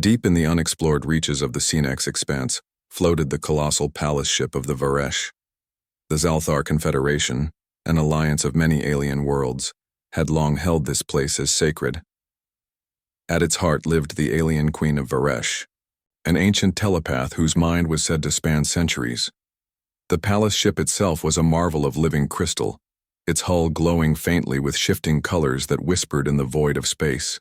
Deep in the unexplored reaches of the Sinex expanse floated the colossal palace ship of the Varesh. The Zalthar Confederation, an alliance of many alien worlds, had long held this place as sacred. At its heart lived the alien queen of Varesh, an ancient telepath whose mind was said to span centuries. The palace ship itself was a marvel of living crystal, its hull glowing faintly with shifting colors that whispered in the void of space.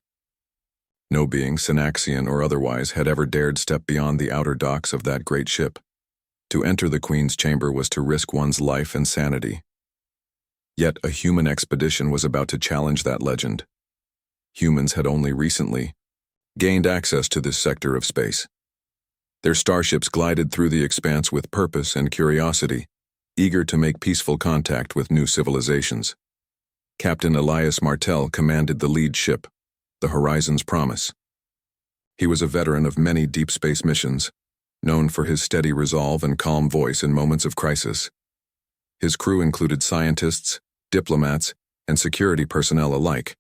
No being, Synaxian or otherwise, had ever dared step beyond the outer docks of that great ship. To enter the Queen's chamber was to risk one's life and sanity. Yet a human expedition was about to challenge that legend. Humans had only recently gained access to this sector of space. Their starships glided through the expanse with purpose and curiosity, eager to make peaceful contact with new civilizations. Captain Elias Martel commanded the lead ship, the Horizon's Promise. He was a veteran of many deep space missions, known for his steady resolve and calm voice in moments of crisis. His crew included scientists, diplomats, and security personnel alike.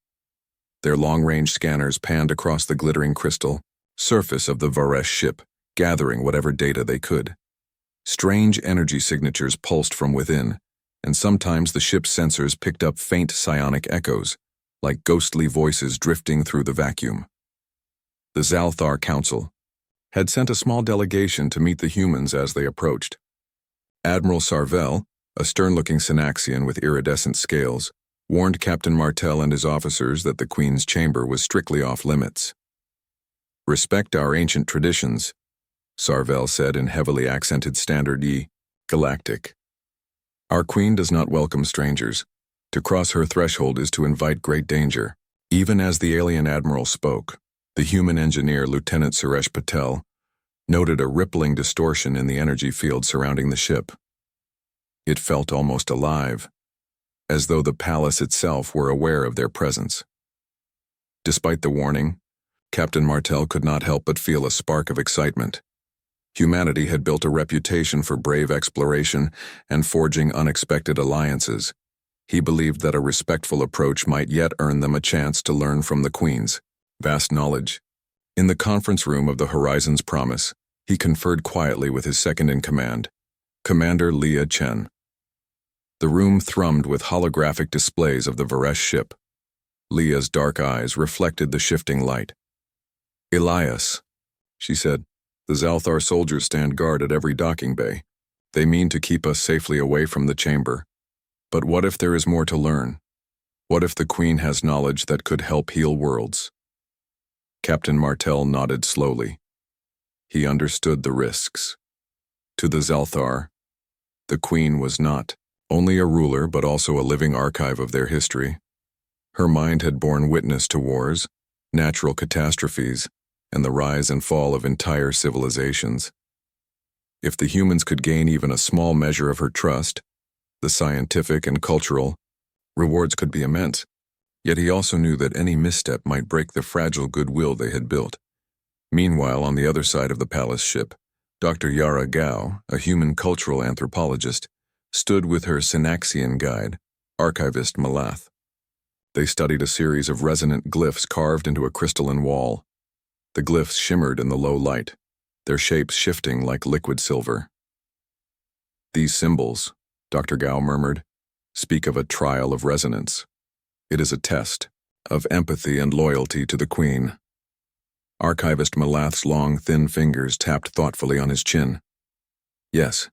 Their long-range scanners panned across the glittering crystal surface of the Varesh ship, gathering whatever data they could. Strange energy signatures pulsed from within, and sometimes the ship's sensors picked up faint psionic echoes, like ghostly voices drifting through the vacuum. The Zalthar Council had sent a small delegation to meet the humans as they approached. Admiral Sarvel, a stern-looking Synaxian with iridescent scales, warned Captain Martel and his officers that the Queen's chamber was strictly off-limits. "Respect our ancient traditions," Sarvel said in heavily accented Standard E, Galactic. "Our Queen does not welcome strangers. To cross her threshold is to invite great danger." Even as the alien admiral spoke, the human engineer Lieutenant Suresh Patel noted a rippling distortion in the energy field surrounding the ship. It felt almost alive, as though the palace itself were aware of their presence. Despite the warning, Captain Martel could not help but feel a spark of excitement. Humanity had built a reputation for brave exploration and forging unexpected alliances. He believed that a respectful approach might yet earn them a chance to learn from the Queen's vast knowledge. In the conference room of the Horizon's Promise, he conferred quietly with his second-in-command, Commander Leah Chen. The room thrummed with holographic displays of the Varesh ship. Leah's dark eyes reflected the shifting light. "Elias," she said, "the Zalthar soldiers stand guard at every docking bay. They mean to keep us safely away from the chamber. But what if there is more to learn? What if the Queen has knowledge that could help heal worlds?" Captain Martel nodded slowly. He understood the risks. To the Zalthar, the Queen was not only a ruler but also a living archive of their history. Her mind had borne witness to wars, natural catastrophes, and the rise and fall of entire civilizations. If the humans could gain even a small measure of her trust, the scientific and cultural rewards could be immense. Yet he also knew that any misstep might break the fragile goodwill they had built. Meanwhile, on the other side of the palace ship, Dr. Yara Gao, a human cultural anthropologist, stood with her Synaxian guide, archivist Malath. They studied a series of resonant glyphs carved into a crystalline wall. The glyphs shimmered in the low light, their shapes shifting like liquid silver. "These symbols," Dr. Gao murmured, "speak of a trial of resonance. It is a test of empathy and loyalty to the Queen." Archivist Malath's long, thin fingers tapped thoughtfully on his chin. "Yes.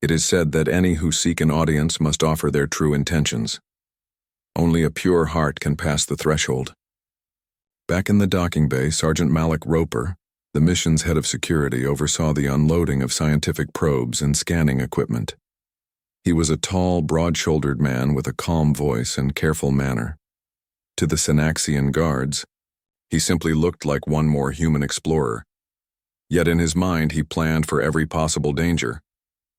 It is said that any who seek an audience must offer their true intentions. Only a pure heart can pass the threshold." Back in the docking bay, Sergeant Malik Roper, the mission's head of security, oversaw the unloading of scientific probes and scanning equipment. He was a tall, broad-shouldered man with a calm voice and careful manner. To the Synaxian guards, he simply looked like one more human explorer. Yet in his mind he planned for every possible danger: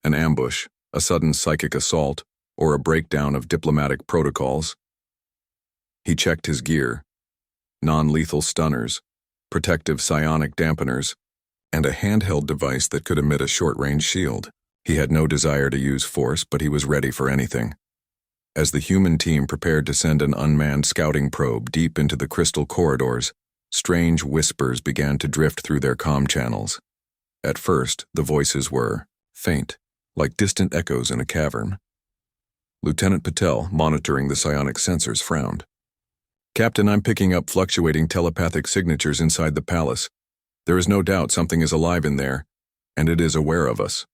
an ambush, a sudden psychic assault, or a breakdown of diplomatic protocols. He checked his gear: non-lethal stunners, protective psionic dampeners, and a handheld device that could emit a short-range shield. He had no desire to use force, but he was ready for anything. As the human team prepared to send an unmanned scouting probe deep into the crystal corridors, Strange whispers began to drift through their comm channels. At first, the voices were faint, like distant echoes in a cavern. Lieutenant Patel, monitoring the psionic sensors, frowned. "Captain, I'm picking up fluctuating telepathic signatures inside the palace. There is no doubt something is alive in there, and it is aware of us."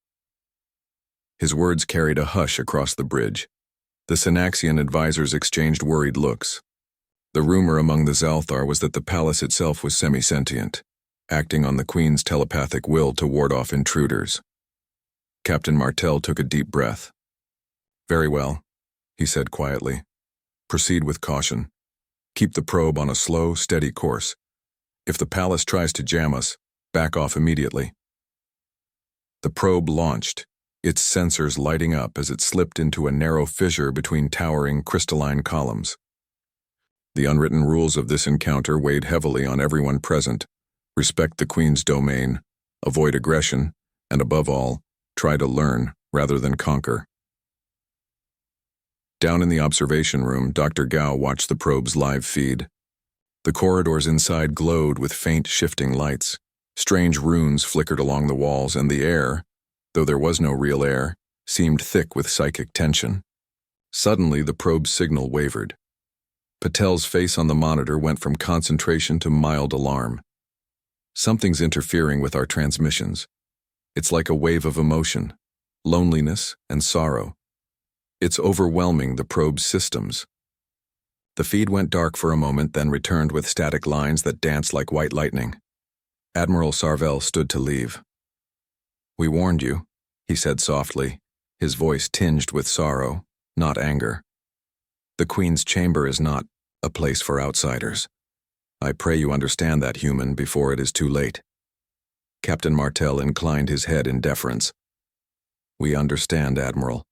His words carried a hush across the bridge. The Synaxian advisors exchanged worried looks. The rumor among the Zalthar was that the palace itself was semi-sentient, acting on the Queen's telepathic will to ward off intruders. Captain Martel took a deep breath. "Very well," he said quietly. "Proceed with caution. Keep the probe on a slow, steady course. If the palace tries to jam us, back off immediately." The probe launched, its sensors lighting up as it slipped into a narrow fissure between towering crystalline columns. The unwritten rules of this encounter weighed heavily on everyone present. Respect the Queen's domain, avoid aggression, and above all, try to learn rather than conquer. Down in the observation room, Dr. Gao watched the probe's live feed. The corridors inside glowed with faint shifting lights. Strange runes flickered along the walls, and the air, though there was no real air, seemed thick with psychic tension. Suddenly, the probe's signal wavered. Patel's face on the monitor went from concentration to mild alarm. "Something's interfering with our transmissions. It's like a wave of emotion, loneliness, and sorrow. It's overwhelming the probe's systems." The feed went dark for a moment, then returned with static lines that danced like white lightning. Admiral Sarvel stood to leave. "We warned you," he said softly, his voice tinged with sorrow, not anger. "The Queen's chamber is not a place for outsiders. I pray you understand that, human, before it is too late." Captain Martel inclined his head in deference. "We understand, Admiral.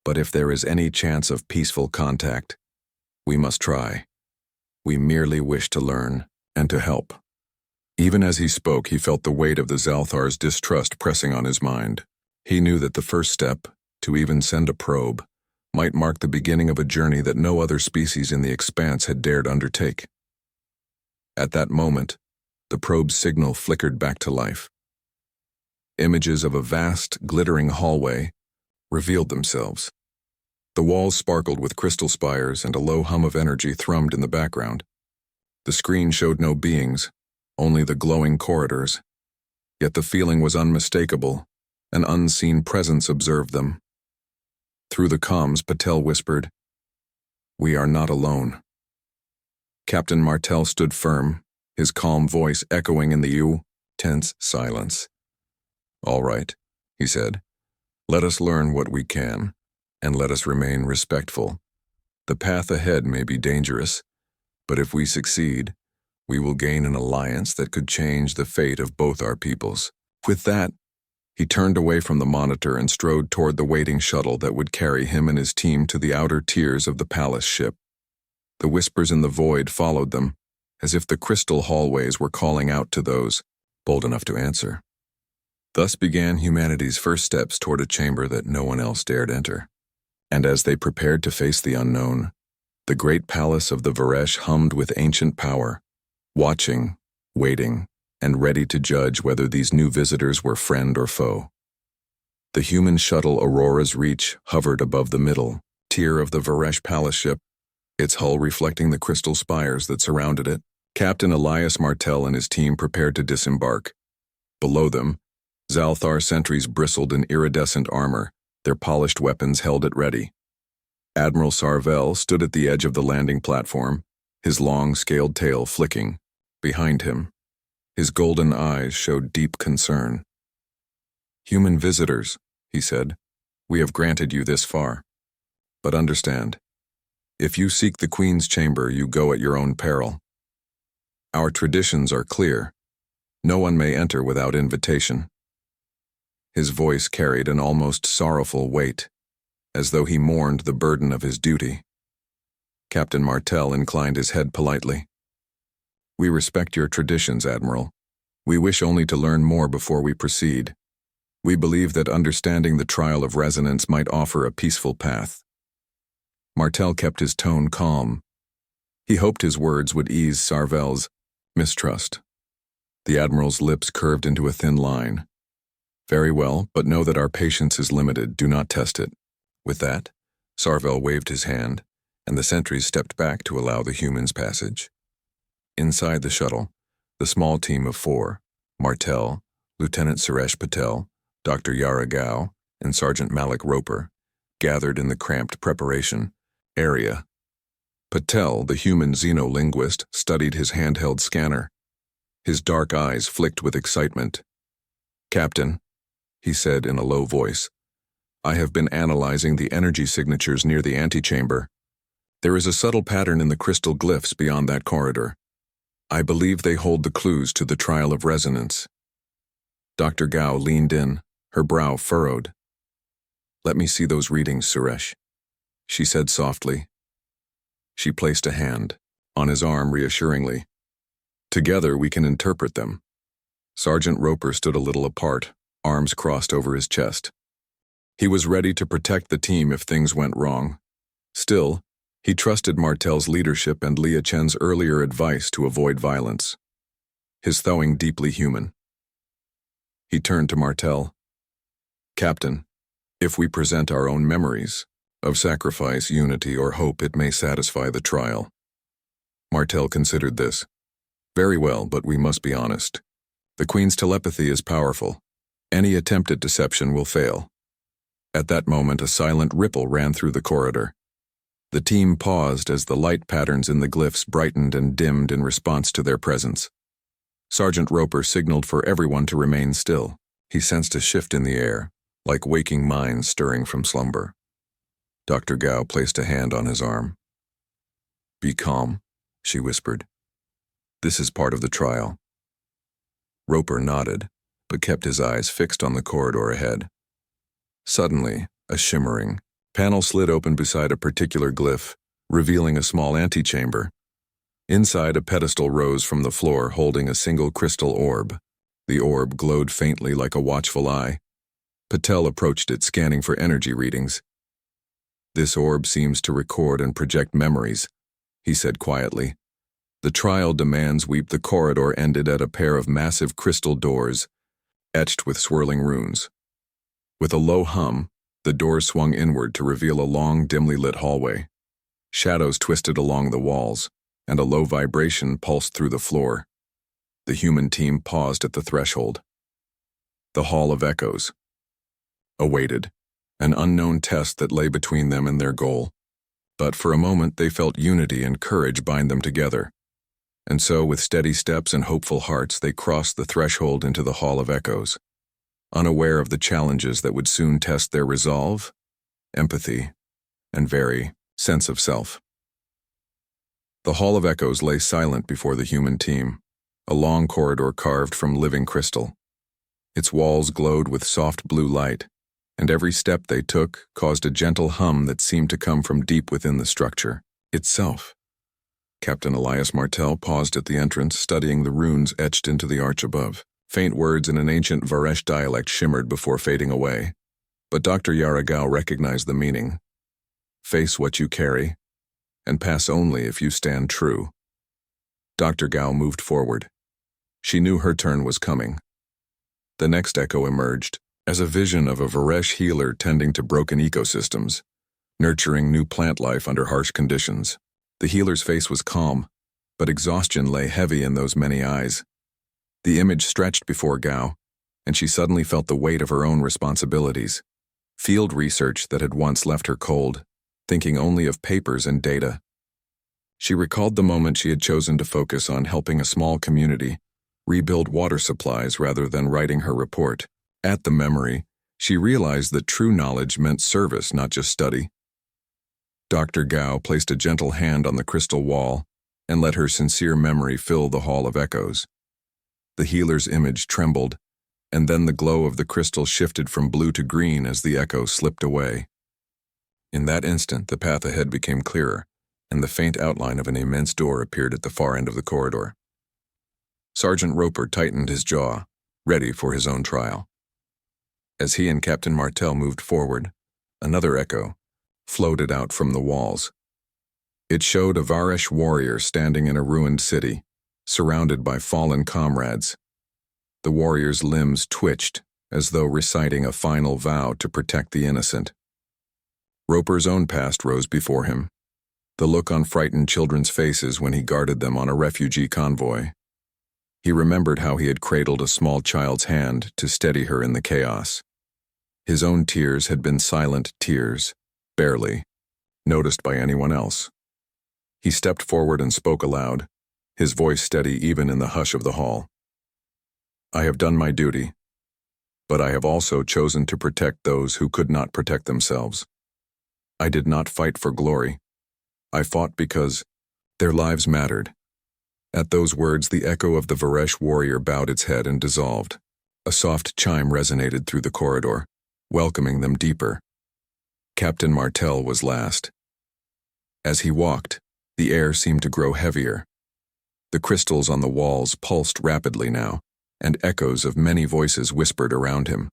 But if there is any chance of peaceful contact, we must try. We merely wish to learn and to help." Even as he spoke, he felt the weight of the Zalthar's distrust pressing on his mind. He knew that the first step, to even send a probe, might mark the beginning of a journey that no other species in the expanse had dared undertake. At that moment, the probe's signal flickered back to life. Images of a vast, glittering hallway revealed themselves. The walls sparkled with crystal spires, and a low hum of energy thrummed in the background. The screen showed no beings, only the glowing corridors. Yet the feeling was unmistakable. An unseen presence observed them. Through the comms, Patel whispered, "We are not alone." Captain Martel stood firm, his calm voice echoing in the tense silence. "All right," he said. "Let us learn what we can, and let us remain respectful. The path ahead may be dangerous, but if we succeed, we will gain an alliance that could change the fate of both our peoples." With that, he turned away from the monitor and strode toward the waiting shuttle that would carry him and his team to the outer tiers of the palace ship. The whispers in the void followed them, as if the crystal hallways were calling out to those bold enough to answer. Thus began humanity's first steps toward a chamber that no one else dared enter. And as they prepared to face the unknown, the great palace of the Varesh hummed with ancient power, watching, waiting, and ready to judge whether these new visitors were friend or foe. The human shuttle Aurora's Reach hovered above the middle tier of the Varesh palace ship, its hull reflecting the crystal spires that surrounded it. Captain Elias Martel and his team prepared to disembark. Below them, Zalthar sentries bristled in iridescent armor, their polished weapons held at ready. Admiral Sarvel stood at the edge of the landing platform, his long, scaled tail flicking. Behind him, his golden eyes showed deep concern. "Human visitors," he said, "we have granted you this far. But understand, if you seek the Queen's chamber, you go at your own peril. Our traditions are clear. No one may enter without invitation." His voice carried an almost sorrowful weight, as though he mourned the burden of his duty. Captain Martel inclined his head politely. "We respect your traditions, Admiral. We wish only to learn more before we proceed. We believe that understanding the trial of resonance might offer a peaceful path." Martel kept his tone calm. He hoped his words would ease Sarvel's Mistrust. The Admiral's lips curved into a thin line. Very well, but know that our patience is limited. Do not test it. With that, Sarvel waved his hand, and the sentries stepped back to allow the humans passage. Inside the shuttle, the small team of 4, Martel, Lieutenant Suresh Patel, Dr. Yara Gao, and Sergeant Malik Roper, gathered in the cramped preparation area. Patel, the human xenolinguist, studied his handheld scanner. His dark eyes flicked with excitement. "Captain," he said in a low voice, "I have been analyzing the energy signatures near the antechamber. There is a subtle pattern in the crystal glyphs beyond that corridor. I believe they hold the clues to the trial of resonance." Dr. Gao leaned in, her brow furrowed. "Let me see those readings, Suresh," she said softly. She placed a hand on his arm reassuringly. "Together we can interpret them." Sergeant Roper stood a little apart, arms crossed over his chest. He was ready to protect the team if things went wrong. Still, he trusted Martel's leadership and Leah Chen's earlier advice to avoid violence. His thawing deeply human. He turned to Martel. "Captain, if we present our own memories of sacrifice, unity, or hope, it may satisfy the trial." Martel considered this. "Very well, but we must be honest. The Queen's telepathy is powerful. Any attempt at deception will fail." At that moment, a silent ripple ran through the corridor. The team paused as the light patterns in the glyphs brightened and dimmed in response to their presence. Sergeant Roper signaled for everyone to remain still. He sensed a shift in the air, like waking minds stirring from slumber. Dr. Gao placed a hand on his arm. "Be calm," she whispered. "This is part of the trial." Roper nodded, but kept his eyes fixed on the corridor ahead. Suddenly, a shimmering panel slid open beside a particular glyph, revealing a small antechamber. Inside, a pedestal rose from the floor holding a single crystal orb. The orb glowed faintly like a watchful eye. Patel approached it, scanning for energy readings. "This orb seems to record and project memories," he said quietly. "The trial demands we." The corridor ended at a pair of massive crystal doors, etched with swirling runes. With a low hum, the doors swung inward to reveal a long, dimly lit hallway. Shadows twisted along the walls, and a low vibration pulsed through the floor. The human team paused at the threshold. The Hall of Echoes awaited, an unknown test that lay between them and their goal. But for a moment they felt unity and courage bind them together. And so, with steady steps and hopeful hearts, they crossed the threshold into the Hall of Echoes, unaware of the challenges that would soon test their resolve, empathy, and very sense of self. The Hall of Echoes lay silent before the human team, a long corridor carved from living crystal. Its walls glowed with soft blue light, and every step they took caused a gentle hum that seemed to come from deep within the structure itself. Captain Elias Martel paused at the entrance, studying the runes etched into the arch above. Faint words in an ancient Varesh dialect shimmered before fading away, but Dr. Yara Gao recognized the meaning. "Face what you carry, and pass only if you stand true." Dr. Gao moved forward. She knew her turn was coming. The next echo emerged, as a vision of a Varesh healer tending to broken ecosystems, nurturing new plant life under harsh conditions. The healer's face was calm, but exhaustion lay heavy in those many eyes. The image stretched before Gao, and she suddenly felt the weight of her own responsibilities. Field research that had once left her cold, thinking only of papers and data. She recalled the moment she had chosen to focus on helping a small community rebuild water supplies rather than writing her report. At the memory, she realized that true knowledge meant service, not just study. Dr. Gao placed a gentle hand on the crystal wall and let her sincere memory fill the Hall of Echoes. The healer's image trembled, and then the glow of the crystal shifted from blue to green as the echo slipped away. In that instant, the path ahead became clearer, and the faint outline of an immense door appeared at the far end of the corridor. Sergeant Roper tightened his jaw, ready for his own trial. As he and Captain Martel moved forward, another echo floated out from the walls. It showed a Varesh warrior standing in a ruined city, surrounded by fallen comrades. The warrior's limbs twitched, as though reciting a final vow to protect the innocent. Roper's own past rose before him, the look on frightened children's faces when he guarded them on a refugee convoy. He remembered how he had cradled a small child's hand to steady her in the chaos. His own tears had been silent tears, barely noticed by anyone else. He stepped forward and spoke aloud, his voice steady even in the hush of the hall. I have done my duty, but I have also chosen to protect those who could not protect themselves. I did not fight for glory. I fought because their lives mattered. At those words, the echo of the Varesh warrior bowed its head and dissolved. A soft chime resonated through the corridor, welcoming them deeper. Captain Martel was last. As he walked, the air seemed to grow heavier. The crystals on the walls pulsed rapidly now, and echoes of many voices whispered around him.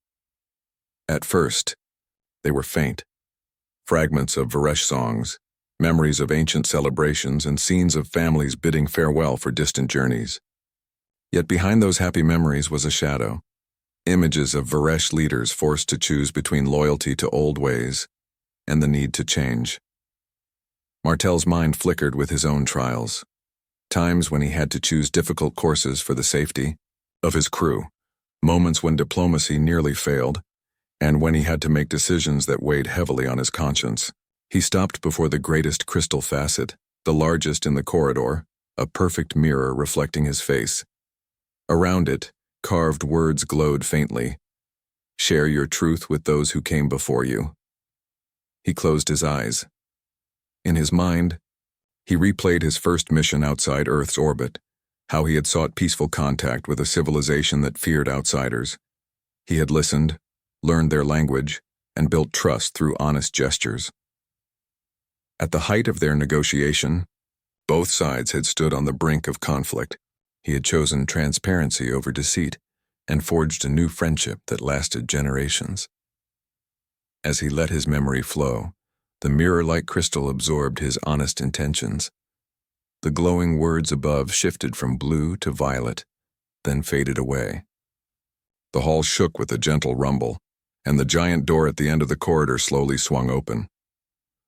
At first, they were faint. Fragments of Varesh songs, memories of ancient celebrations, and scenes of families bidding farewell for distant journeys. Yet behind those happy memories was a shadow. Images of Varesh leaders forced to choose between loyalty to old ways and the need to change. Martel's mind flickered with his own trials. Times when he had to choose difficult courses for the safety of his crew, moments when diplomacy nearly failed, and when he had to make decisions that weighed heavily on his conscience. He stopped before the greatest crystal facet, the largest in the corridor, a perfect mirror reflecting his face. Around it, carved words glowed faintly. Share your truth with those who came before you. He closed his eyes. In his mind, he replayed his first mission outside Earth's orbit, how he had sought peaceful contact with a civilization that feared outsiders. He had listened, learned their language, and built trust through honest gestures. At the height of their negotiation, both sides had stood on the brink of conflict. He had chosen transparency over deceit and forged a new friendship that lasted generations. As he let his memory flow, the mirror-like crystal absorbed his honest intentions. The glowing words above shifted from blue to violet, then faded away. The hall shook with a gentle rumble, and the giant door at the end of the corridor slowly swung open.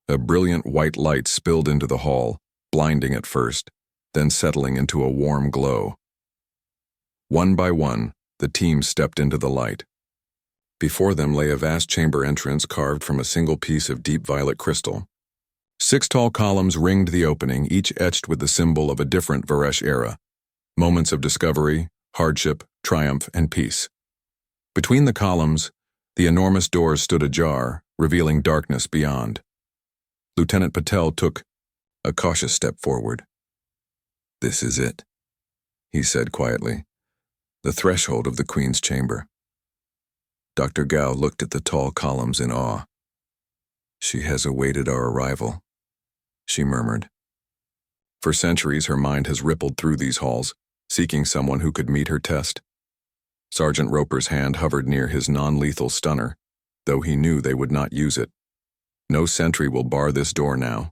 A brilliant white light spilled into the hall, blinding at first, then settling into a warm glow. One by one, the team stepped into the light. Before them lay a vast chamber entrance carved from a single piece of deep violet crystal. 6 tall columns ringed the opening, each etched with the symbol of a different Varesh era. Moments of discovery, hardship, triumph, and peace. Between the columns, the enormous doors stood ajar, revealing darkness beyond. Lieutenant Patel took a cautious step forward. This is it, he said quietly. The threshold of the Queen's chamber. Dr. Gao looked at the tall columns in awe. She has awaited our arrival, she murmured. For centuries, her mind has rippled through these halls, seeking someone who could meet her test. Sergeant Roper's hand hovered near his non-lethal stunner, though he knew they would not use it. No sentry will bar this door now,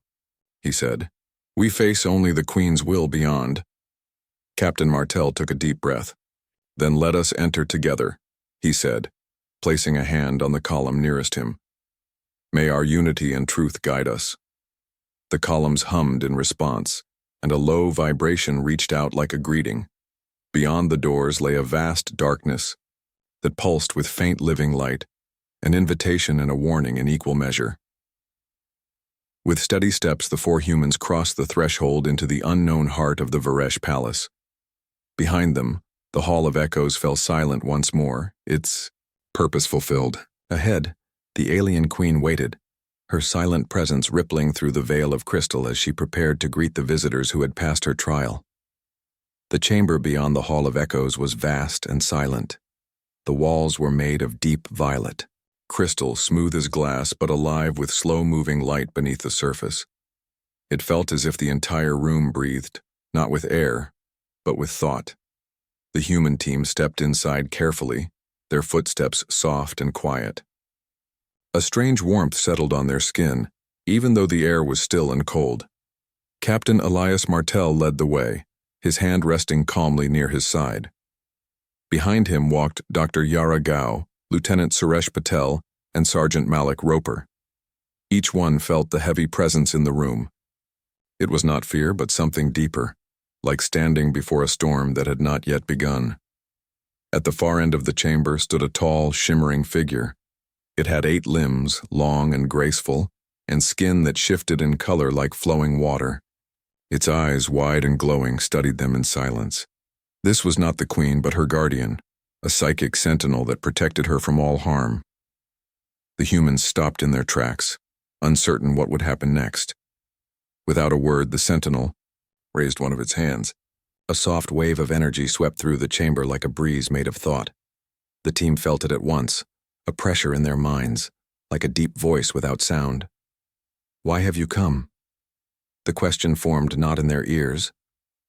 he said. We face only the Queen's will beyond. Captain Martel took a deep breath. Then let us enter together, he said, placing a hand on the column nearest him. May our unity and truth guide us. The columns hummed in response, and a low vibration reached out like a greeting. Beyond the doors lay a vast darkness that pulsed with faint living light, an invitation and a warning in equal measure. With steady steps, the 4 humans crossed the threshold into the unknown heart of the Varesh palace. Behind them, the Hall of Echoes fell silent once more, its purpose fulfilled. Ahead, the alien queen waited, her silent presence rippling through the veil of crystal as she prepared to greet the visitors who had passed her trial. The chamber beyond the Hall of Echoes was vast and silent. The walls were made of deep violet, crystal smooth as glass but alive with slow-moving light beneath the surface. It felt as if the entire room breathed, not with air, but with thought. The human team stepped inside carefully, their footsteps soft and quiet. A strange warmth settled on their skin, even though the air was still and cold. Captain Elias Martel led the way, his hand resting calmly near his side. Behind him walked Dr. Yara Gao, Lieutenant Suresh Patel, and Sergeant Malik Roper. Each one felt the heavy presence in the room. It was not fear, but something deeper, like standing before a storm that had not yet begun. At the far end of the chamber stood a tall, shimmering figure. It had 8 limbs, long and graceful, and skin that shifted in color like flowing water. Its eyes, wide and glowing, studied them in silence. This was not the queen, but her guardian, a psychic sentinel that protected her from all harm. The humans stopped in their tracks, uncertain what would happen next. Without a word, the sentinel raised one of its hands. A soft wave of energy swept through the chamber like a breeze made of thought. The team felt it at once, a pressure in their minds, like a deep voice without sound. "Why have you come?" The question formed not in their ears,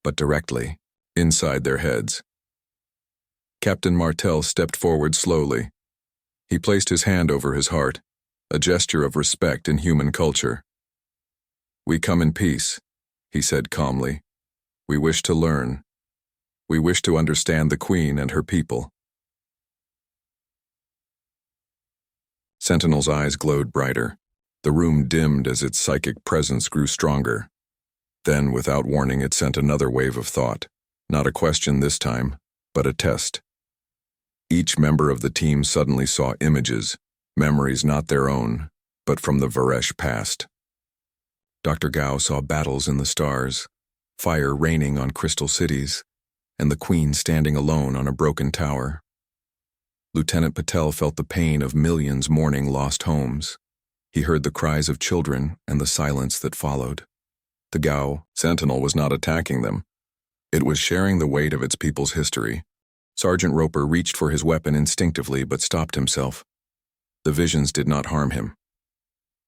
but directly, inside their heads. Captain Martel stepped forward slowly. He placed his hand over his heart, a gesture of respect in human culture. "We come in peace," he said calmly. "We wish to learn. We wish to understand the Queen and her people." Sentinel's eyes glowed brighter. The room dimmed as its psychic presence grew stronger. Then, without warning, it sent another wave of thought. Not a question this time, but a test. Each member of the team suddenly saw images, memories not their own, but from the Varesh past. Dr. Gao saw battles in the stars, fire raining on crystal cities, and the Queen standing alone on a broken tower. Lieutenant Patel felt the pain of millions mourning lost homes. He heard the cries of children and the silence that followed. The Gao sentinel was not attacking them. It was sharing the weight of its people's history. Sergeant Roper reached for his weapon instinctively but stopped himself. The visions did not harm him.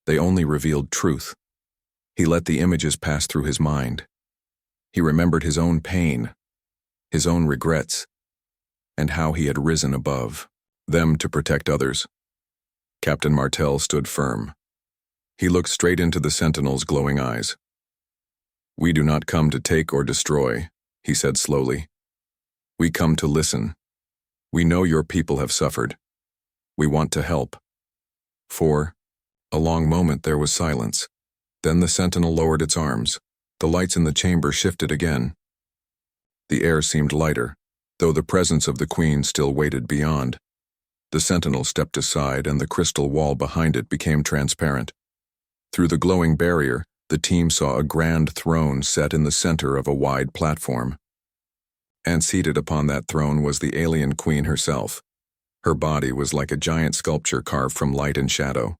They only revealed truth. He let the images pass through his mind. He remembered his own pain, his own regrets, and how he had risen above them to protect others. Captain Martel stood firm. He looked straight into the sentinel's glowing eyes. "We do not come to take or destroy," he said slowly. "We come to listen. We know your people have suffered. We want to help." For a long moment there was silence. Then the sentinel lowered its arms. The lights in the chamber shifted again. The air seemed lighter, though the presence of the Queen still waited beyond. The sentinel stepped aside, and the crystal wall behind it became transparent. Through the glowing barrier, the team saw a grand throne set in the center of a wide platform. And seated upon that throne was the alien queen herself. Her body was like a giant sculpture carved from light and shadow.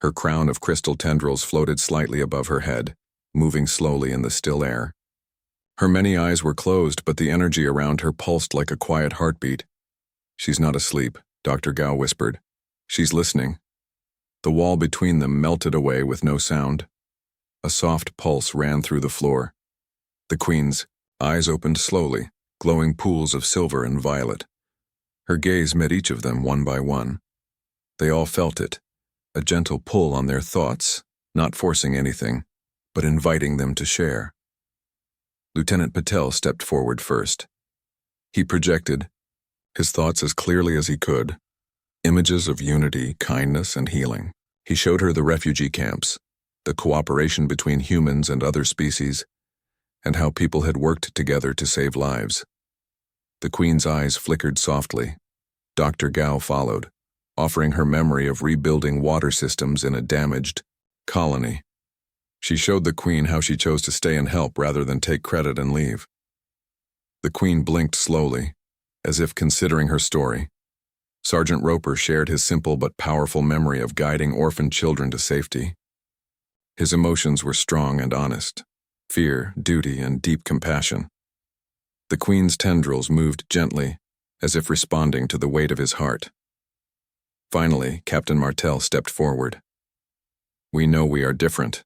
Her crown of crystal tendrils floated slightly above her head, moving slowly in the still air. Her many eyes were closed, but the energy around her pulsed like a quiet heartbeat. "She's not asleep," Dr. Gao whispered. "She's listening." The wall between them melted away with no sound. A soft pulse ran through the floor. The Queen's eyes opened slowly, glowing pools of silver and violet. Her gaze met each of them one by one. They all felt it, a gentle pull on their thoughts, not forcing anything, but inviting them to share. Lieutenant Patel stepped forward first. He projected, his thoughts as clearly as he could, images of unity, kindness, and healing. He showed her the refugee camps, the cooperation between humans and other species, and how people had worked together to save lives. The Queen's eyes flickered softly. Dr. Gao followed, offering her memory of rebuilding water systems in a damaged colony. She showed the Queen how she chose to stay and help rather than take credit and leave. The Queen blinked slowly, as if considering her story. Sergeant Roper shared his simple but powerful memory of guiding orphaned children to safety. His emotions were strong and honest: fear, duty, and deep compassion. The Queen's tendrils moved gently, as if responding to the weight of his heart. Finally, Captain Martel stepped forward. "We know we are different,"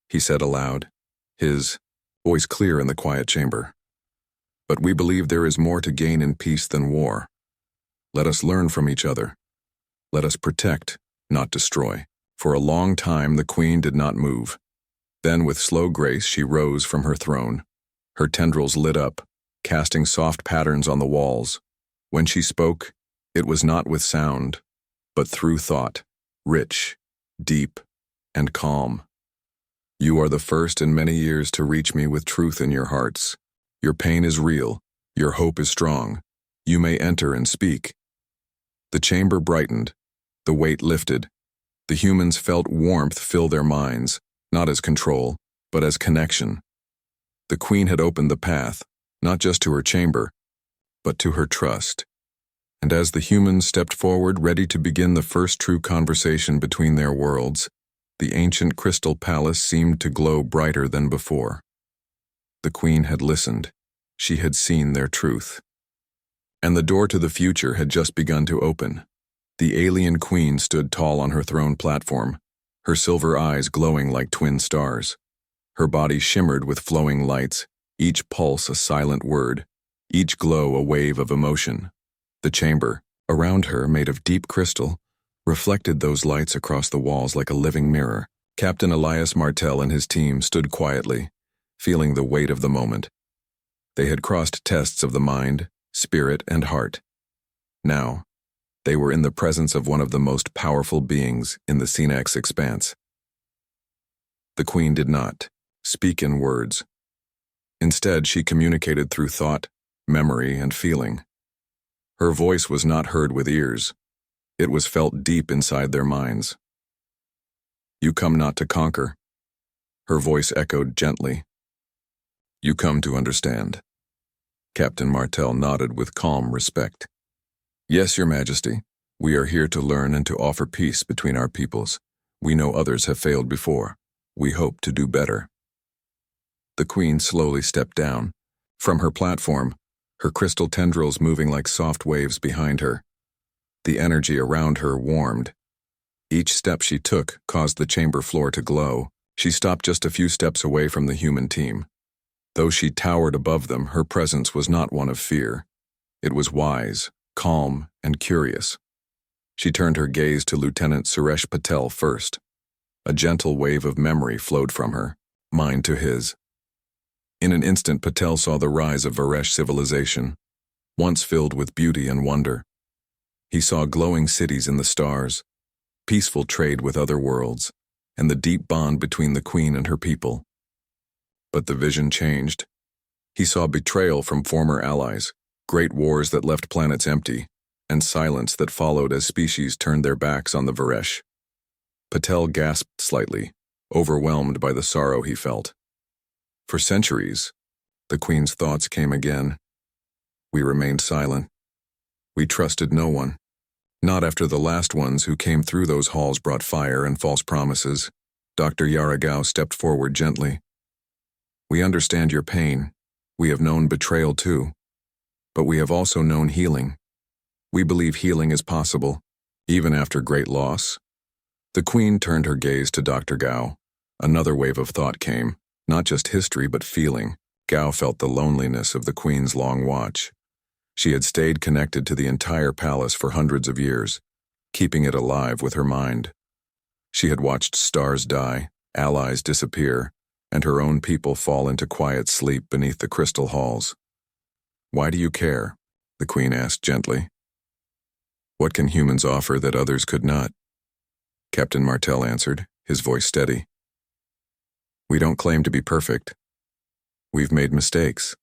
he said aloud, his voice clear in the quiet chamber. "But we believe there is more to gain in peace than war. Let us learn from each other. Let us protect, not destroy." For a long time the Queen did not move. Then with slow grace she rose from her throne. Her tendrils lit up, casting soft patterns on the walls. When she spoke, it was not with sound, but through thought, rich, deep, and calm. You are the first in many years to reach me with truth in your hearts. Your pain is real, your hope is strong. You may enter and speak. The chamber brightened, the weight lifted. The humans felt warmth fill their minds, not as control, but as connection. The queen had opened the path, not just to her chamber, but to her trust. And as the humans stepped forward, ready to begin the first true conversation between their worlds, the ancient crystal palace seemed to glow brighter than before. The queen had listened. She had seen their truth. And the door to the future had just begun to open. The alien queen stood tall on her throne platform, her silver eyes glowing like twin stars. Her body shimmered with flowing lights, each pulse a silent word, each glow a wave of emotion. The chamber, around her made of deep crystal, reflected those lights across the walls like a living mirror. Captain Elias Martel and his team stood quietly, feeling the weight of the moment. They had crossed tests of the mind, spirit, and heart. Now, they were in the presence of one of the most powerful beings in the Scifi expanse. The queen did not speak in words. Instead, she communicated through thought, memory, and feeling. Her voice was not heard with ears. It was felt deep inside their minds. You come not to conquer. Her voice echoed gently. You come to understand. Captain Martel nodded with calm respect. Yes, Your Majesty. We are here to learn and to offer peace between our peoples. We know others have failed before. We hope to do better. The queen slowly stepped down. From her platform, her crystal tendrils moving like soft waves behind her. The energy around her warmed. Each step she took caused the chamber floor to glow. She stopped just a few steps away from the human team. Though she towered above them, her presence was not one of fear. It was wise, calm, and curious. She turned her gaze to Lieutenant Suresh Patel first. A gentle wave of memory flowed from her, mine to his. In an instant, Patel saw the rise of Varesh civilization, once filled with beauty and wonder. He saw glowing cities in the stars, peaceful trade with other worlds, and the deep bond between the queen and her people. But the vision changed. He saw betrayal from former allies, great wars that left planets empty, and silence that followed as species turned their backs on the Varesh. Patel gasped slightly, overwhelmed by the sorrow he felt. For centuries, the queen's thoughts came again. We remained silent. We trusted no one. Not after the last ones who came through those halls brought fire and false promises. Dr. Yaragao stepped forward gently. We understand your pain. We have known betrayal too. But we have also known healing. We believe healing is possible, even after great loss. The queen turned her gaze to Dr. Gao. Another wave of thought came. Not just history, but feeling. Gao felt the loneliness of the queen's long watch. She had stayed connected to the entire palace for hundreds of years, keeping it alive with her mind. She had watched stars die, allies disappear, and her own people fall into quiet sleep beneath the crystal halls. Why do you care? The queen asked gently. What can humans offer that others could not? Captain Martel answered, his voice steady. We don't claim to be perfect. We've made mistakes.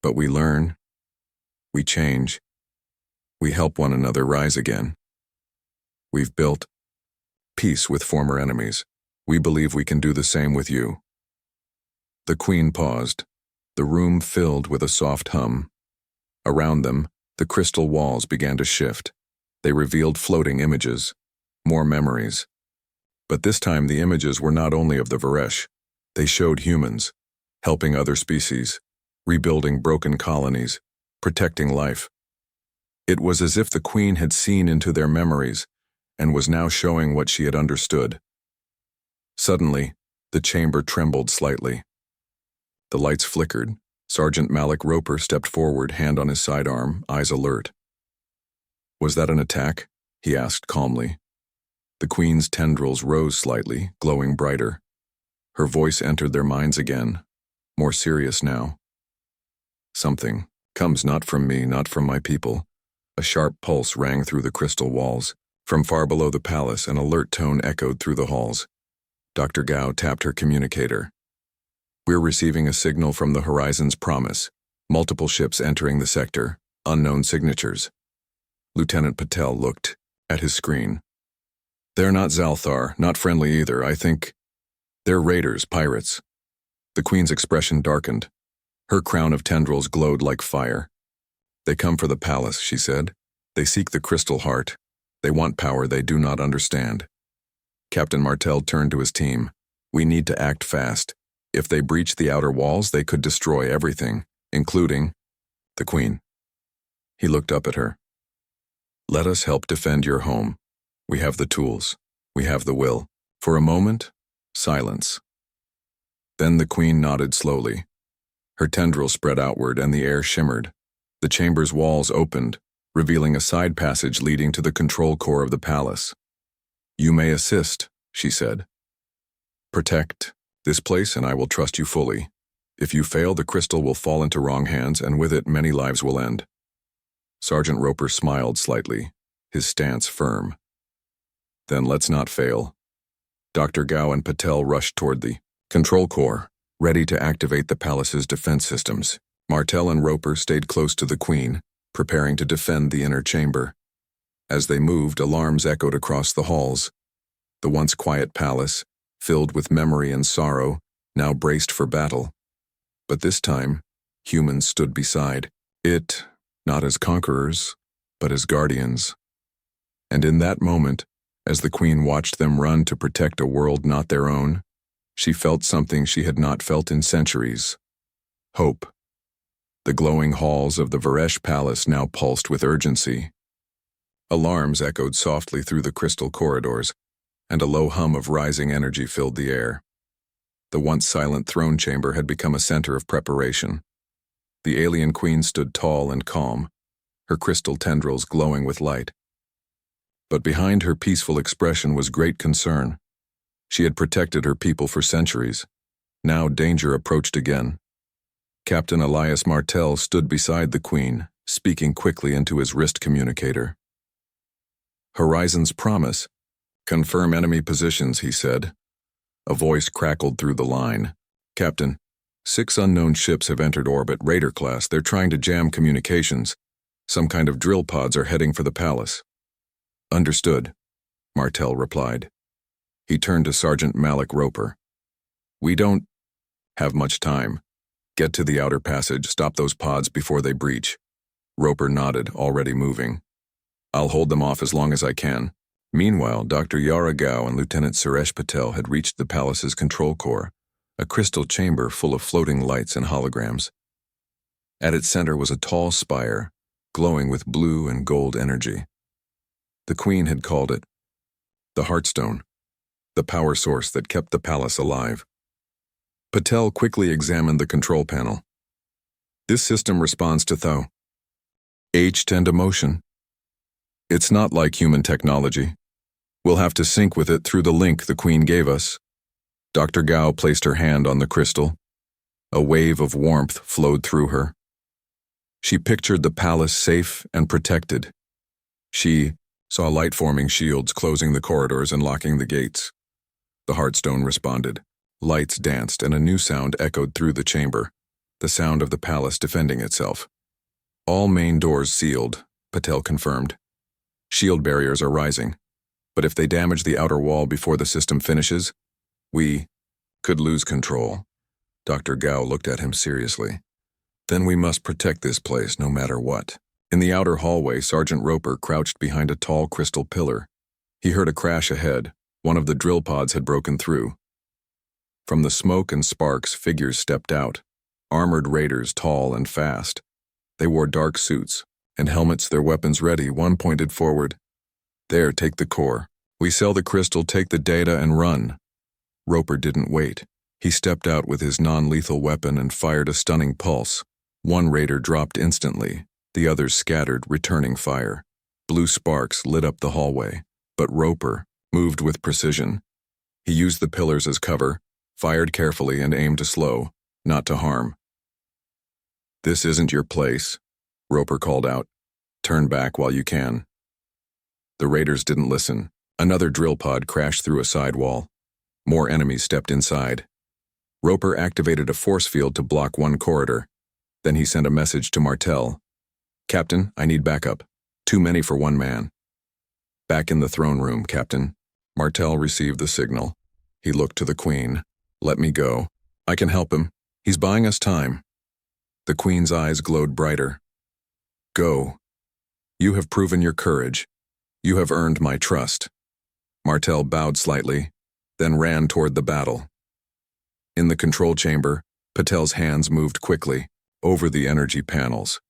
But we learn. We change. We help one another rise again. We've built peace with former enemies. We believe we can do the same with you. The queen paused, the room filled with a soft hum. Around them, the crystal walls began to shift. They revealed floating images, more memories. But this time the images were not only of the Varesh. They showed humans, helping other species, rebuilding broken colonies, protecting life. It was as if the queen had seen into their memories and was now showing what she had understood. Suddenly, the chamber trembled slightly. The lights flickered. Sergeant Malik Roper stepped forward, hand on his sidearm, eyes alert. Was that an attack? He asked calmly. The queen's tendrils rose slightly, glowing brighter. Her voice entered their minds again. more serious now. Something comes not from me, not from my people. A sharp pulse rang through the crystal walls. From far below the palace, an alert tone echoed through the halls. Dr. Gao tapped her communicator. We're receiving a signal from the Horizon's Promise. Multiple ships entering the sector. Unknown signatures. Lieutenant Patel looked at his screen. They're not Zalthar, not friendly either. I think they're raiders, pirates. The Queen's expression darkened. Her crown of tendrils glowed like fire. They come for the palace, she said. They seek the crystal heart. They want power they do not understand. Captain Martel turned to his team. We need to act fast. If they breach the outer walls, they could destroy everything, including the Queen. He looked up at her. Let us help defend your home. We have the tools. We have the will. For a moment, silence. Then the Queen nodded slowly. Her tendrils spread outward and the air shimmered. The chamber's walls opened, revealing a side passage leading to the control core of the palace. You may assist, she said. Protect this place and I will trust you fully. If you fail, the crystal will fall into wrong hands and with it many lives will end. Sergeant Roper smiled slightly, his stance firm. Then let's not fail. Dr. Gao and Patel rushed toward the control core, ready to activate the palace's defense systems. Martel and Roper stayed close to the Queen, preparing to defend the inner chamber. As they moved, alarms echoed across the halls. The once quiet palace, filled with memory and sorrow, now braced for battle. But this time, humans stood beside it, not as conquerors, but as guardians. And in that moment, as the Queen watched them run to protect a world not their own, she felt something she had not felt in centuries. Hope. The glowing halls of the Varesh Palace now pulsed with urgency. Alarms echoed softly through the crystal corridors, and a low hum of rising energy filled the air. The once silent throne chamber had become a center of preparation. The alien Queen stood tall and calm, her crystal tendrils glowing with light. But behind her peaceful expression was great concern. She had protected her people for centuries. Now danger approached again. Captain Elias Martel stood beside the Queen, speaking quickly into his wrist communicator. Horizon's Promise. Confirm enemy positions, he said. A voice crackled through the line. Captain, 6 unknown ships have entered orbit, Raider class. They're trying to jam communications. Some kind of drill pods are heading for the palace. Understood, Martel replied. He turned to Sergeant Malik Roper. We don't have much time. Get to the outer passage, stop those pods before they breach. Roper nodded, already moving. I'll hold them off as long as I can. Meanwhile, Dr. Yara Gao and Lieutenant Suresh Patel had reached the palace's control core, a crystal chamber full of floating lights and holograms. At its center was a tall spire, glowing with blue and gold energy. The Queen had called it the Heartstone, the power source that kept the palace alive. Patel quickly examined the control panel. This system responds to Thou. H-10 emotion. It's not like human technology. We'll have to sync with it through the link the Queen gave us. Dr. Gao placed her hand on the crystal. A wave of warmth flowed through her. She pictured the palace safe and protected. She saw light-forming shields closing the corridors and locking the gates. The Heartstone responded. Lights danced and a new sound echoed through the chamber, the sound of the palace defending itself. All main doors sealed, Patel confirmed. Shield barriers are rising, but if they damage the outer wall before the system finishes, we could lose control. Dr. Gao looked at him seriously. Then we must protect this place no matter what. In the outer hallway, Sergeant Roper crouched behind a tall crystal pillar. He heard a crash ahead. One of the drill pods had broken through. From the smoke and sparks, figures stepped out, armored raiders tall and fast. They wore dark suits and helmets, their weapons ready. One pointed forward. There, take the core. We sell the crystal, take the data, and run. Roper didn't wait. He stepped out with his non-lethal weapon and fired a stunning pulse. One raider dropped instantly. The others scattered, returning fire. Blue sparks lit up the hallway, but Roper moved with precision. He used the pillars as cover, fired carefully and aimed to slow, not to harm. "This isn't your place," Roper called out. "Turn back while you can." The raiders didn't listen. Another drill pod crashed through a side wall. More enemies stepped inside. Roper activated a force field to block one corridor. Then he sent a message to Martel. "Captain, I need backup. Too many for one man." "Back in the throne room, Captain." Martel received the signal. He looked to the Queen. "Let me go. I can help him. He's buying us time." The Queen's eyes glowed brighter. "Go. You have proven your courage. You have earned my trust." Martel bowed slightly, then ran toward the battle. In the control chamber, Patel's hands moved quickly over the energy panels.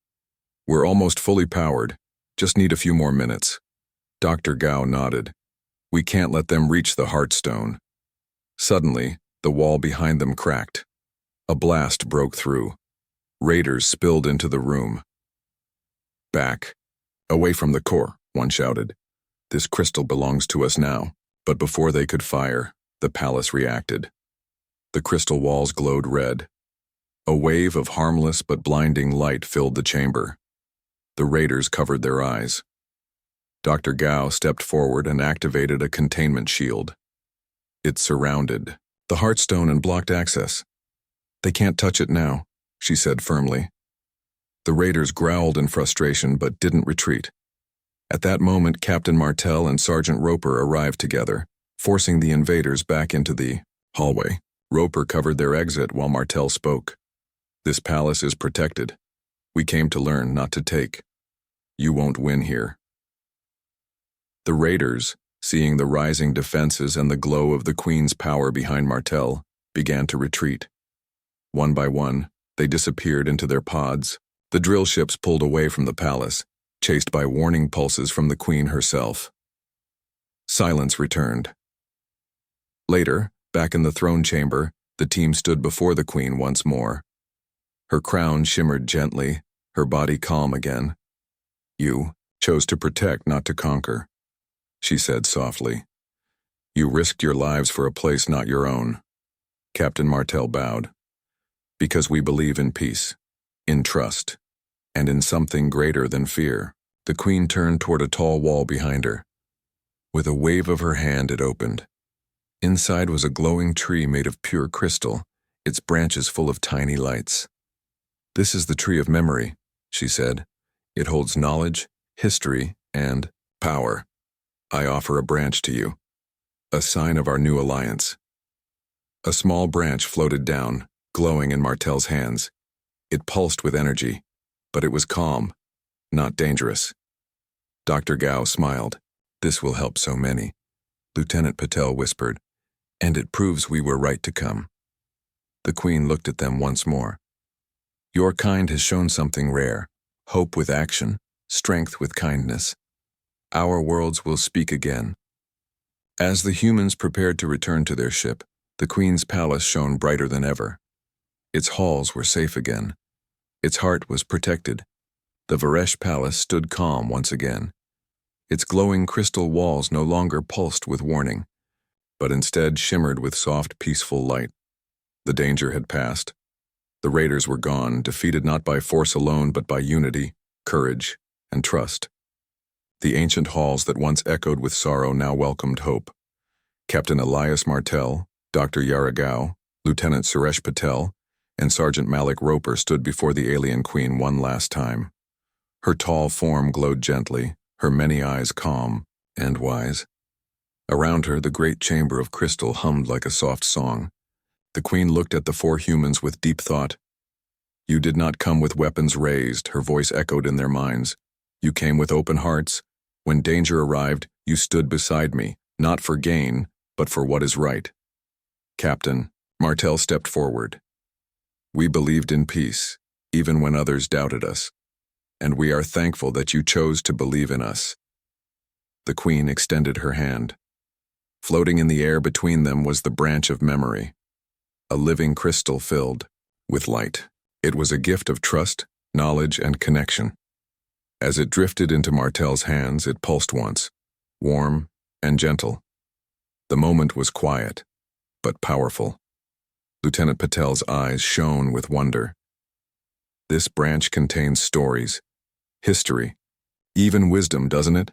"We're almost fully powered. Just need a few more minutes." Dr. Gao nodded. "We can't let them reach the Heartstone." Suddenly, the wall behind them cracked. A blast broke through. Raiders spilled into the room. "Back. Away from the core," one shouted. "This crystal belongs to us now." But before they could fire, the palace reacted. The crystal walls glowed red. A wave of harmless but blinding light filled the chamber. The raiders covered their eyes. Dr. Gao stepped forward and activated a containment shield. It surrounded the Heartstone and blocked access. "They can't touch it now," she said firmly. The raiders growled in frustration but didn't retreat. At that moment, Captain Martel and Sergeant Roper arrived together, forcing the invaders back into the hallway. Roper covered their exit while Martel spoke. "This palace is protected. We came to learn, not to take. You won't win here." The raiders, seeing the rising defenses and the glow of the Queen's power behind Martel, began to retreat. One by one, they disappeared into their pods. The drill ships pulled away from the palace, chased by warning pulses from the Queen herself. Silence returned. Later, back in the throne chamber, the team stood before the Queen once more. Her crown shimmered gently, her body calm again. "You chose to protect, not to conquer," she said softly. "You risked your lives for a place not your own." Captain Martel bowed. "Because we believe in peace, in trust, and in something greater than fear." The Queen turned toward a tall wall behind her. With a wave of her hand, it opened. Inside was a glowing tree made of pure crystal, its branches full of tiny lights. "This is the tree of memory," she said. "It holds knowledge, history, and power. I offer a branch to you, a sign of our new alliance." A small branch floated down, glowing in Martel's hands. It pulsed with energy, but it was calm, not dangerous. Dr. Gao smiled. "This will help so many," Lieutenant Patel whispered, "and it proves we were right to come." The Queen looked at them once more. "Your kind has shown something rare, hope with action, strength with kindness. Our worlds will speak again." As the humans prepared to return to their ship, the Queen's palace shone brighter than ever. Its halls were safe again. Its heart was protected. The Varesh Palace stood calm once again. Its glowing crystal walls no longer pulsed with warning, but instead shimmered with soft, peaceful light. The danger had passed. The raiders were gone, defeated not by force alone but by unity, courage, and trust. The ancient halls that once echoed with sorrow now welcomed hope. Captain Elias Martel, Dr. Yaragao, Lieutenant Suresh Patel, and Sergeant Malik Roper stood before the alien Queen one last time. Her tall form glowed gently, her many eyes calm and wise. Around her, the great chamber of crystal hummed like a soft song. The Queen looked at the four humans with deep thought. "You did not come with weapons raised," her voice echoed in their minds. "You came with open hearts. When danger arrived, you stood beside me, not for gain, but for what is right." "Captain," Martel stepped forward. "We believed in peace, even when others doubted us. And we are thankful that you chose to believe in us." The Queen extended her hand. Floating in the air between them was the branch of memory, a living crystal filled with light. It was a gift of trust, knowledge, and connection. As it drifted into Martel's hands, it pulsed once, warm and gentle. The moment was quiet, but powerful. Lieutenant Patel's eyes shone with wonder. This branch contains stories, history, even wisdom, doesn't it?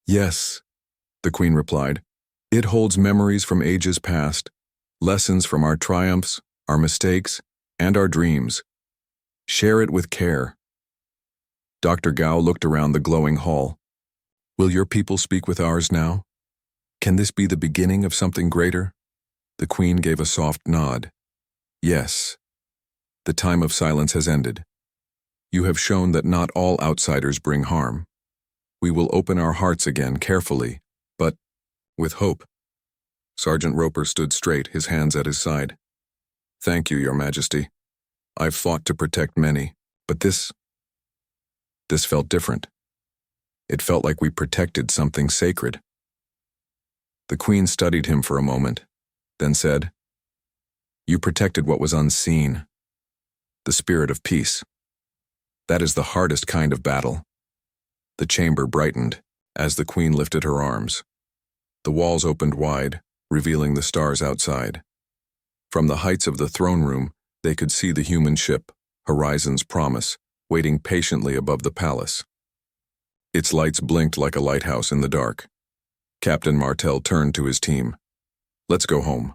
Yes, the Queen replied. It holds memories from ages past, lessons from our triumphs, our mistakes, and our dreams. Share it with care. Dr. Gao looked around the glowing hall. Will your people speak with ours now? Can this be the beginning of something greater? The Queen gave a soft nod. Yes. The time of silence has ended. You have shown that not all outsiders bring harm. We will open our hearts again carefully, but with hope. Sergeant Roper stood straight, his hands at his side. Thank you, Your Majesty. I've fought to protect many, but this felt different. It felt like we protected something sacred. The Queen studied him for a moment, then said, You protected what was unseen, the spirit of peace. That is the hardest kind of battle. The chamber brightened as the Queen lifted her arms. The walls opened wide, revealing the stars outside. From the heights of the throne room, they could see the human ship, Horizon's Promise, waiting patiently above the palace. Its lights blinked like a lighthouse in the dark. Captain Martel turned to his team. Let's go home.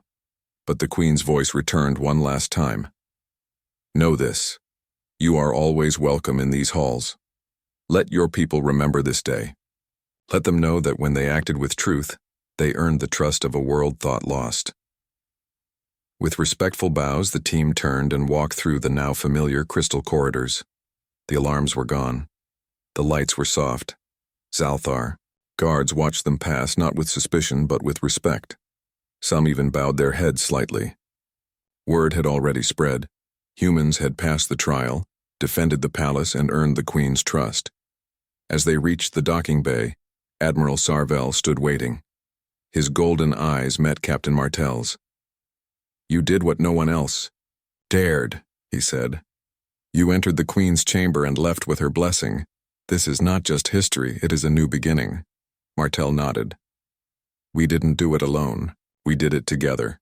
But the Queen's voice returned one last time. Know this. You are always welcome in these halls. Let your people remember this day. Let them know that when they acted with truth, they earned the trust of a world thought lost. With respectful bows, the team turned and walked through the now familiar crystal corridors. The alarms were gone. The lights were soft. Zalthar. Guards watched them pass, not with suspicion, but with respect. Some even bowed their heads slightly. Word had already spread. Humans had passed the trial, defended the palace, and earned the Queen's trust. As they reached the docking bay, Admiral Sarvel stood waiting. His golden eyes met Captain Martel's. You did what no one else dared, he said. You entered the Queen's chamber and left with her blessing. This is not just history, it is a new beginning. Martel nodded. We didn't do it alone. We did it together.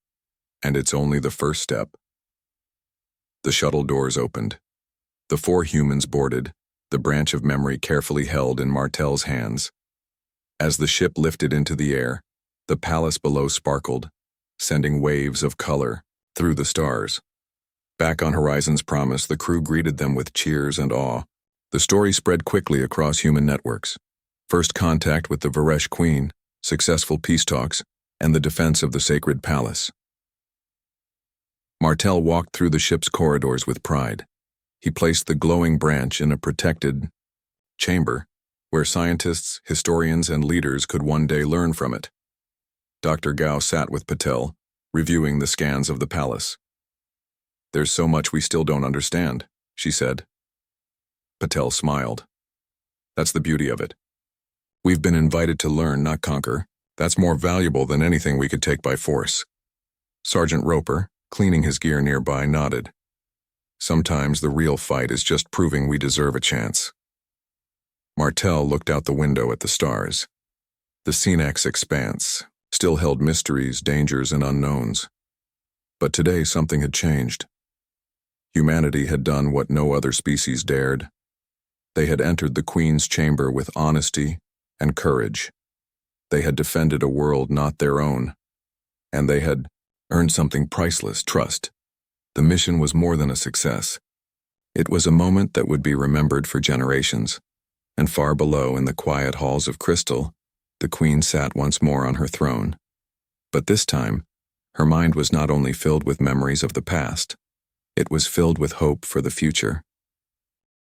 And it's only the first step. The shuttle doors opened. The 4 humans boarded, the branch of memory carefully held in Martel's hands. As the ship lifted into the air, the palace below sparkled, sending waves of color through the stars. Back on Horizon's Promise, the crew greeted them with cheers and awe. The story spread quickly across human networks. First contact with the Varesh Queen, successful peace talks, and the defense of the sacred palace. Martel walked through the ship's corridors with pride. He placed the glowing branch in a protected chamber where scientists, historians, and leaders could one day learn from it. Dr. Gao sat with Patel, reviewing the scans of the palace. There's so much we still don't understand, she said. Patel smiled. That's the beauty of it. We've been invited to learn, not conquer. That's more valuable than anything we could take by force. Sergeant Roper, cleaning his gear nearby, nodded. Sometimes the real fight is just proving we deserve a chance. Martel looked out the window at the stars. The Scifi expanse still held mysteries, dangers, and unknowns. But today something had changed. Humanity had done what no other species dared. They had entered the Queen's chamber with honesty and courage. They had defended a world not their own. And they had earned something priceless, trust. The mission was more than a success. It was a moment that would be remembered for generations. And far below, in the quiet halls of crystal, the Queen sat once more on her throne. But this time, her mind was not only filled with memories of the past, it was filled with hope for the future.